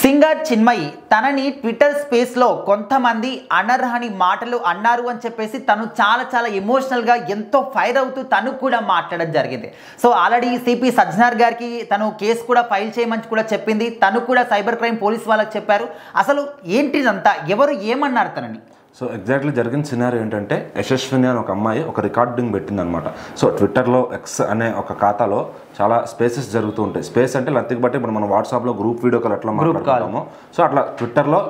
Singer Chinmayi తనని Twitter స్పేస్లో కొంతమంది అనర్హని మాటలు అన్నారు అని చెప్పేసి తను చాలా ఎమోషనల్గా ఎంతో ఫైర్ అవుతూ తను కూడా మాట్లాడడం జరిగింది. సో ఆల్రెడీ సిపి సజ్జనార్ గారికి తను కేసు కూడా ఫైల్ చేయమని కూడా చెప్పింది. తను కూడా సైబర్ క్రైమ్ పోలీస్ వాళ్ళకి చెప్పారు. అసలు ఏంటిదంతా, ఎవరు ఏమన్నారు తనని? సో ఎగ్జాక్ట్లీ జరిగిన సినారియో ఏంటంటే, యశస్విని అని ఒక అమ్మాయి ఒక రికార్డింగ్ పెట్టిందనమాట. సో ట్విట్టర్లో ఎక్స్ అనే ఒక ఖాతాలో చాలా స్పేసెస్ జరుగుతూ ఉంటాయి. స్పేస్ అంటే లత్తికి బట్టి ఇప్పుడు మనం వాట్సాప్లో గ్రూప్ వీడియో కాల్ ఎట్లా మాట్లాడుకుంటామో, సో అట్లా ట్విట్టర్లో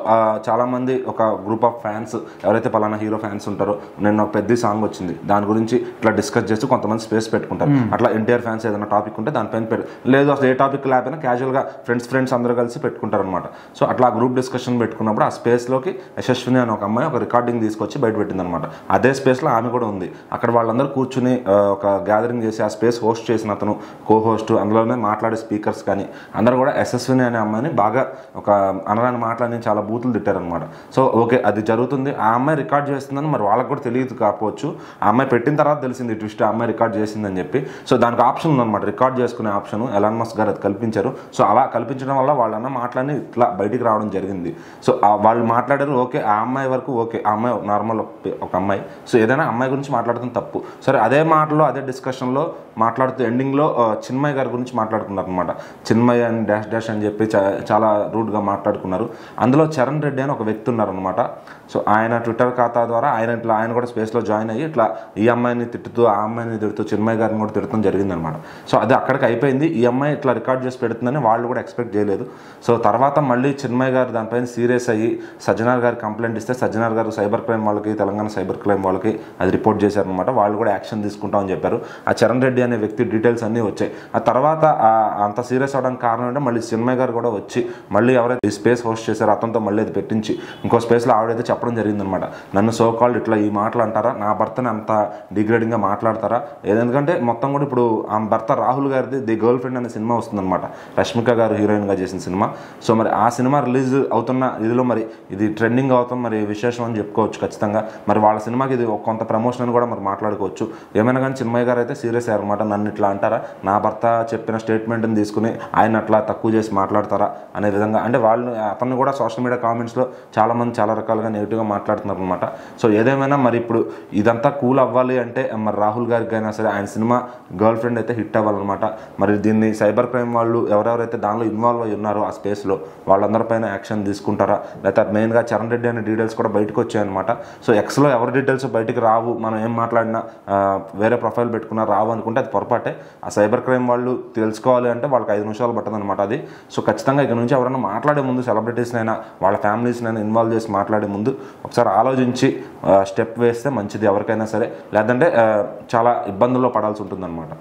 చాలామంది ఒక గ్రూప్ ఆఫ్ ఫ్యాన్స్, ఎవరైతే పలానా హీరో ఫ్యాన్స్ ఉంటారో, నేను ఒక పెద్ద సాంగ్ వచ్చింది దాని గురించి ఇట్లా డిస్కస్ చేస్తూ కొంతమంది స్పేస్ పెట్టుకుంటారు. అట్లా ఎన్టీఆర్ ఫ్యాన్స్ ఏదైనా టాపిక్ ఉంటే దానిపైన లేదు, అసలు ఏ టాపిక్ లేకపోయినా క్యాజువల్గా ఫ్రెండ్స్ అందరూ కలిసి పెట్టుకుంటారు అనమాట. సో అట్లా గ్రూప్ డిస్కషన్ పెట్టుకున్నప్పుడు ఆ స్పేస్లోకి యశస్విని అని ఒక అమ్మాయి ఒక రికార్డింగ్ తీసుకొచ్చి బయట పెట్టింది అనమాట. అదే స్పేస్లో ఆమె కూడా ఉంది. అక్కడ వాళ్ళందరూ కూర్చుని ఒక గ్యాదరింగ్ చేసి ఆ స్పేస్ హోస్ట్ చేసిన అతను, కో హోస్ట్, అందులోనే మాట్లాడే స్పీకర్స్ కానీ అందరూ కూడా యశస్విని అనే అమ్మాయిని బాగా ఒక అనరాని మాట్లాడి చాలా బూతులు తిట్టారనమాట. సో ఓకే, అది జరుగుతుంది. ఆ అమ్మాయి రికార్డ్ చేస్తుందని మరి వాళ్ళకి కూడా తెలియదు కాకపోవచ్చు. ఆ అమ్మాయి పెట్టిన తర్వాత తెలిసింది ట్విస్ట్, ఆ అమ్మాయి రికార్డ్ చేసిందని చెప్పి. సో దానికి ఆప్షన్ ఉందన్నమాట, రికార్డ్ చేసుకునే ఆప్షన్. ఎలాన్ మస్క్ గారు అది కల్పించారు. సో అలా కల్పించడం వల్ల వాళ్ళన్న మాట్లాడి ఇట్లా బయటికి రావడం జరిగింది. సో వాళ్ళు మాట్లాడారు, ఓకే, ఆ అమ్మాయి వరకు ఓకే, ఆ అమ్మాయి నార్మల్ ఒక అమ్మాయి. సో ఏదైనా అమ్మాయి గురించి మాట్లాడటం తప్పు. సరే, అదే మాటలో అదే డిస్కషన్లో మాట్లాడుతూ ఎండింగ్లో చిన్మయి గారి గురించి మాట్లాడుకున్నారు అనమాట. చిన్మయి అని డాష్ అని చెప్పి చాలా రూడ్గా మాట్లాడుకున్నారు. అందులో చరణ్ రెడ్డి అని ఒక వ్యక్తి ఉన్నారనమాట. సో ఆయన ట్విట్టర్ ఖాతా ద్వారా ఆయన కూడా స్పేస్లో జాయిన్ అయ్యి ఇట్లా ఈ అమ్మాయిని తిట్టుతూ ఆ అమ్మాయిని తిడుతూ చిన్మయి గారిని కూడా తిడతాం జరిగిందనమాట. సో అది అక్కడికి అయిపోయింది. ఈ అమ్మాయి ఇట్లా రికార్డ్ చేసి పెడుతుందని వాళ్ళు కూడా ఎక్స్పెక్ట్ చేయలేదు. సో తర్వాత మళ్ళీ చిన్మయి గారు దానిపైన సీరియస్ అయ్యి సజ్జనార్ గారు కంప్లైంట్ ఇస్తే సజ్జనార్ గారు సైబర్ క్రైమ్ వాళ్ళకి, తెలంగాణ సైబర్ క్రైమ్ వాళ్ళకి అది రిపోర్ట్ చేశారనమాట. వాళ్ళు కూడా యాక్షన్ తీసుకుంటామని చెప్పారు. ఆ చరణ్ రెడ్డి అనే వ్యక్తి డీటెయిల్స్ అన్నీ వచ్చాయి. ఆ తర్వాత అంత సీరియస్ అవడానికి కారణం అంటే మళ్ళీ చిన్మయి గారు కూడా వచ్చి మళ్ళీ ఎవరైతే ఈ స్పేస్ హోస్ట్ చేశారో అతనితో మళ్ళీ అది పెట్టించి ఇంకో స్పేస్లో ఆవిడైతే చెప్పడం జరిగిందనమాట. నన్ను సో కాల్డ్ ఇట్లా ఈ మాటలు అంటారా, నా భర్తని అంత డిగ్రేడింగ్గా మాట్లాడతారా, ఎందుకంటే మొత్తం కూడా ఇప్పుడు ఆ భర్త రాహుల్ గారిది ది గర్ల్ ఫ్రెండ్ అనే సినిమా వస్తుందన్నమాట, రష్మిక గారు హీరోయిన్గా చేసిన సినిమా. సో మరి ఆ సినిమా రిలీజ్ అవుతున్న ఇదిలో మరి ఇది ట్రెండింగ్ అవుతాం మరి విశేషం అని చెప్పుకోవచ్చు ఖచ్చితంగా. మరి వాళ్ళ సినిమాకి ఇది కొంత ప్రమోషన్ అని కూడా మరి మాట్లాడుకోవచ్చు. ఏమైనా కానీ చిన్మయి గారు అయితే సీరియస్ అయ్యారనమాట. నన్ను ఇట్లా అంటారా, నా భర్త చెప్పిన స్టేట్మెంట్ని తీసుకుని ఆయన అట్లా తక్కువ చేసి మాట్లాడతారా అనే విధంగా, అంటే వాళ్ళు అతన్ని కూడా సోషల్ మీడియా కామెంట్స్లో చాలామంది చాలా రకాలుగా నెగిటివ్గా మాట్లాడుతున్నారు అనమాట. సో ఏదేమైనా మరి ఇప్పుడు ఇదంతా కూల్ అవ్వాలి అంటే మరి రాహుల్ గారికి అయినా సరే ఆయన సినిమా గర్ల్ ఫ్రెండ్ అయితే హిట్ అవ్వాలన్నమాట. మరి దీన్ని సైబర్ క్రైమ్ వాళ్ళు ఎవరెవరైతే దానిలో ఇన్వాల్వ్ అయ్యి ఉన్నారో ఆ స్పేస్లో వాళ్ళందరిపైన యాక్షన్ తీసుకుంటారా, లేకపోతే మెయిన్గా చరణ్ రెడ్డి అనే డీటెయిల్స్ కూడా బయటకు వచ్చాయన్నమాట. సో ఎక్స్లో ఎవరి డీటెయిల్స్ బయటికి రావు, మనం ఏం మాట్లాడినా వేరే ప్రొఫైల్ పెట్టుకున్నా రావు అనుకుంటే అది పొరపాటే. ఆ సైబర్ క్రైమ్ వాళ్ళు తెలుసుకోవాలి అంటే వాళ్ళకి 5 నిమిషాలు పట్టదనమాట అది. సో ఖచ్చితంగా ఇక్కడ నుంచి ఎవరైనా మాట్లాడే ముందు సెలబ్రిటీస్నైనా వాళ్ళ ఫ్యామిలీస్నైనా ఇన్వాల్వ్ చేసి మాట్లాడే ముందు ఒకసారి ఆలోచించి స్టెప్ వేస్తే మంచిది ఎవరికైనా సరే, లేదంటే చాలా ఇబ్బందుల్లో పడాల్సి ఉంటుందన్నమాట.